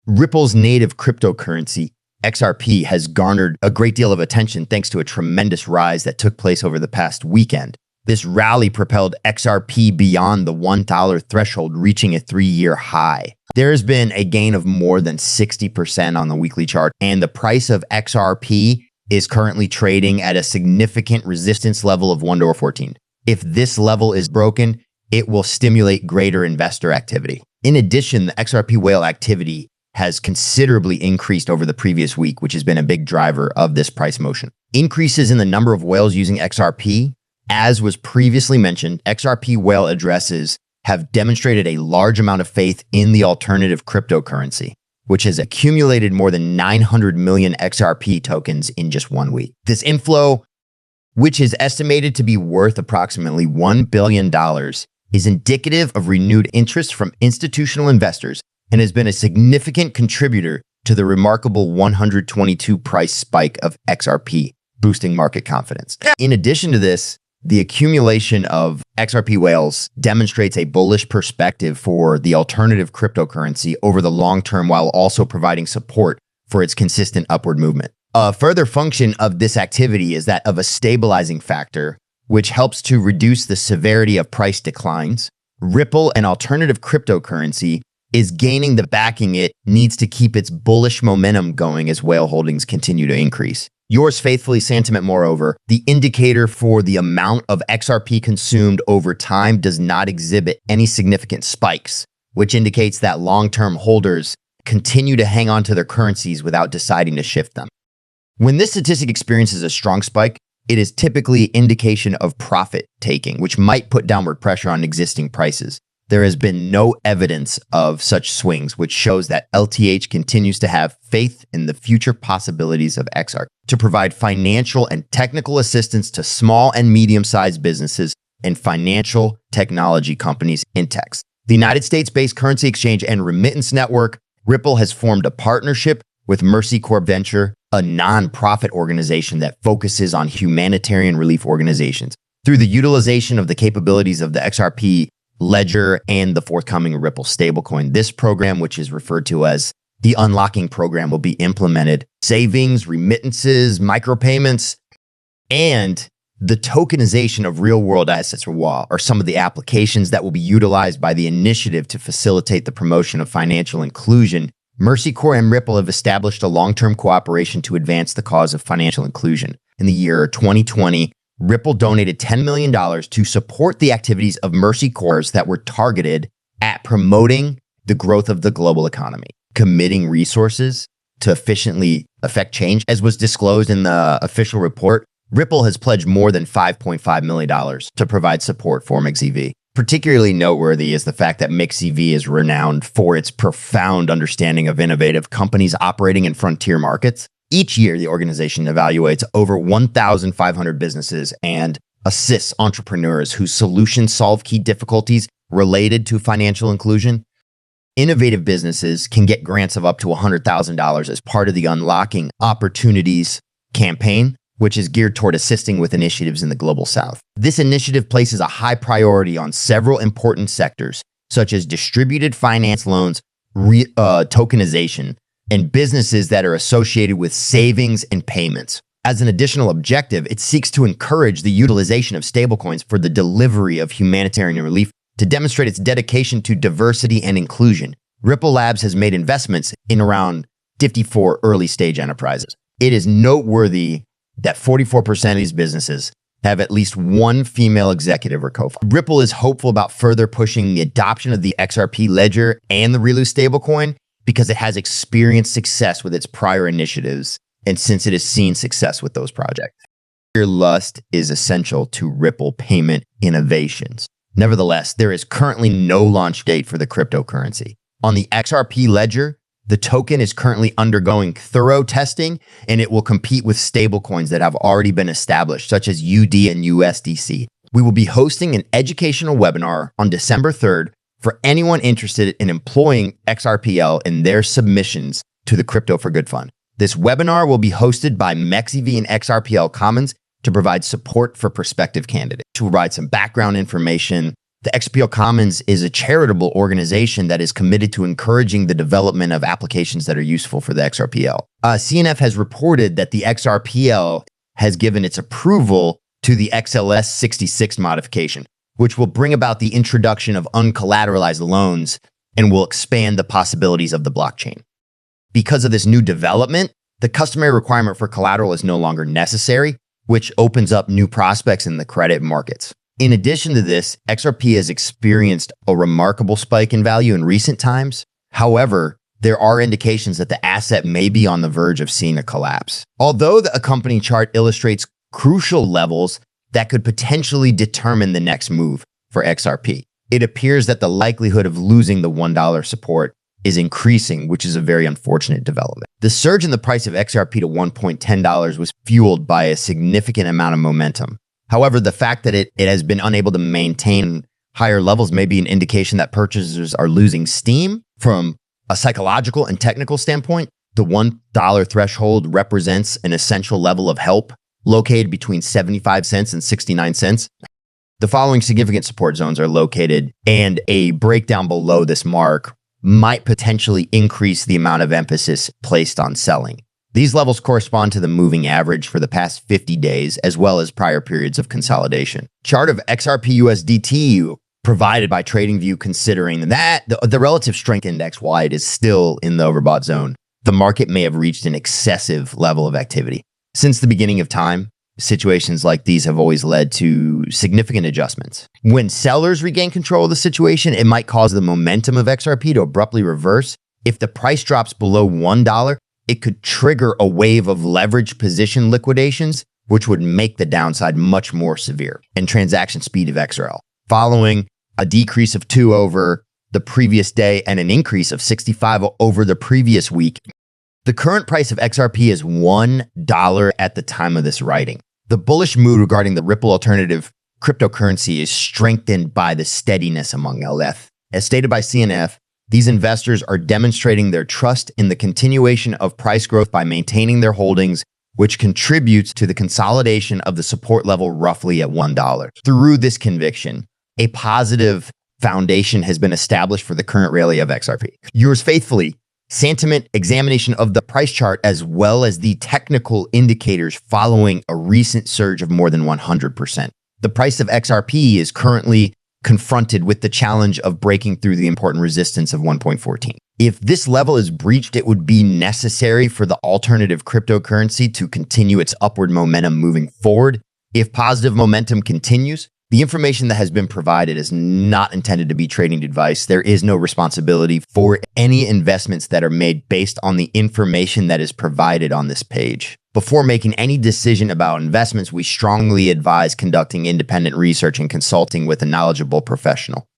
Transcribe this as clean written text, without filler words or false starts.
Ripple's native cryptocurrency, XRP, has garnered a great deal of attention thanks to a tremendous rise that took place over the past weekend. This rally propelled XRP beyond the $1 threshold, reaching a 3-year high. There has been a gain of more than 60% on the weekly chart, and the price of XRP is currently trading at a significant resistance level of $1.14. If this level is broken, it will stimulate greater investor activity. In addition, the XRP whale activity has considerably increased over the previous week, which has been a big driver of this price motion. Increases in the number of whales using XRP, as was previously mentioned, XRP whale addresses have demonstrated a large amount of faith in the alternative cryptocurrency, which has accumulated more than 900 million XRP tokens in just 1 week. This inflow, which is estimated to be worth approximately $1 billion, is indicative of renewed interest from institutional investors and has been a significant contributor to the remarkable 122 price spike of XRP, boosting market confidence. In addition to this, the accumulation of XRP whales demonstrates a bullish perspective for the alternative cryptocurrency over the long term, while also providing support for its consistent upward movement. A further function of this activity is that of a stabilizing factor, which helps to reduce the severity of price declines. Ripple, an alternative cryptocurrency, is gaining the backing it needs to keep its bullish momentum going as whale holdings continue to increase. Yours faithfully, Santiment. Moreover, the indicator for the amount of XRP consumed over time does not exhibit any significant spikes, which indicates that long-term holders continue to hang on to their currencies without deciding to shift them. When this statistic experiences a strong spike, it is typically indication of profit taking, which might put downward pressure on existing prices. There has been no evidence of such swings, which shows that LTH continues to have faith in the future possibilities of XRP to provide financial and technical assistance to small and medium-sized businesses and financial technology companies in techs. The United States-based currency exchange and remittance network, Ripple, has formed a partnership with Mercy Corps Venture, a non-profit organization that focuses on humanitarian relief organizations. Through the utilization of the capabilities of the XRP ledger and the forthcoming Ripple stablecoin, this program, which is referred to as the Unlocking Program, will be implemented. Savings, remittances, micropayments, and the tokenization of real-world assets, or WAL, are some of the applications that will be utilized by the initiative to facilitate the promotion of financial inclusion. Mercy Corps and Ripple have established a long-term cooperation to advance the cause of financial inclusion. In the year 2020, Ripple donated $10 million to support the activities of Mercy Corps that were targeted at promoting the growth of the global economy, committing resources to efficiently affect change. As was disclosed in the official report, Ripple has pledged more than $5.5 million to provide support for MixEV. Particularly noteworthy is the fact that MixEV is renowned for its profound understanding of innovative companies operating in frontier markets. Each year, the organization evaluates over 1,500 businesses and assists entrepreneurs whose solutions solve key difficulties related to financial inclusion. Innovative businesses can get grants of up to $100,000 as part of the Unlocking Opportunities campaign, which is geared toward assisting with initiatives in the Global South. This initiative places a high priority on several important sectors, such as distributed finance loans, tokenization, and businesses that are associated with savings and payments. As an additional objective, it seeks to encourage the utilization of stablecoins for the delivery of humanitarian relief to demonstrate its dedication to diversity and inclusion. Ripple Labs has made investments in around 54 early-stage enterprises. It is noteworthy that 44% of these businesses have at least one female executive or co-founder. Ripple is hopeful about further pushing the adoption of the XRP ledger and the ReLu stablecoin because it has experienced success with its prior initiatives and since it has seen success with those projects. Lust is essential to Ripple payment innovations. Nevertheless, there is currently no launch date for the cryptocurrency. On the XRP ledger, the token is currently undergoing thorough testing, and it will compete with stablecoins that have already been established, such as UD and USDC. We will be hosting an educational webinar on December 3rd for anyone interested in employing XRPL in their submissions to the Crypto for Good Fund. This webinar will be hosted by MixEV and XRPL Commons to provide support for prospective candidates. To provide some background information, The XRP Commons is a charitable organization that is committed to encouraging the development of applications that are useful for the XRPL. CNF has reported that the XRPL has given its approval to the XLS 66 modification, which will bring about the introduction of uncollateralized loans and will expand the possibilities of the blockchain. Because of this new development, the customary requirement for collateral is no longer necessary, which opens up new prospects in the credit markets. In addition to this, XRP has experienced a remarkable spike in value in recent times. However, there are indications that the asset may be on the verge of seeing a collapse. Although the accompanying chart illustrates crucial levels that could potentially determine the next move for XRP, it appears that the likelihood of losing the $1 support is increasing, which is a very unfortunate development. The surge in the price of XRP to $1.10 was fueled by a significant amount of momentum. However, the fact that it has been unable to maintain higher levels may be an indication that purchasers are losing steam. From a psychological and technical standpoint, the $1 threshold represents an essential level of help located between 75 cents and 69 cents. The following significant support zones are located, and a breakdown below this mark might potentially increase the amount of emphasis placed on selling. These levels correspond to the moving average for the past 50 days, as well as prior periods of consolidation. Chart of XRP USDT provided by TradingView, considering that the relative strength index wide is still in the overbought zone. The market may have reached an excessive level of activity. Since the beginning of time, situations like these have always led to significant adjustments. When sellers regain control of the situation, it might cause the momentum of XRP to abruptly reverse. If the price drops below $1, it could trigger a wave of leverage position liquidations, which would make the downside much more severe. And transaction speed of XRL, following a decrease of 2 over the previous day and an increase of 65 over the previous week. The current price of XRP is $1 at the time of this writing. The bullish mood regarding the Ripple alternative cryptocurrency is strengthened by the steadiness among LF. As stated by CNF, these investors are demonstrating their trust in the continuation of price growth by maintaining their holdings, which contributes to the consolidation of the support level roughly at $1. Through this conviction, a positive foundation has been established for the current rally of XRP. Yours faithfully, sentiment examination of the price chart as well as the technical indicators following a recent surge of more than 100%. The price of XRP is currently confronted with the challenge of breaking through the important resistance of 1.14. If this level is breached, it would be necessary for the alternative cryptocurrency to continue its upward momentum moving forward. If positive momentum continues, the information that has been provided is not intended to be trading advice. There is no responsibility for any investments that are made based on the information that is provided on this page. Before making any decision about investments, we strongly advise conducting independent research and consulting with a knowledgeable professional.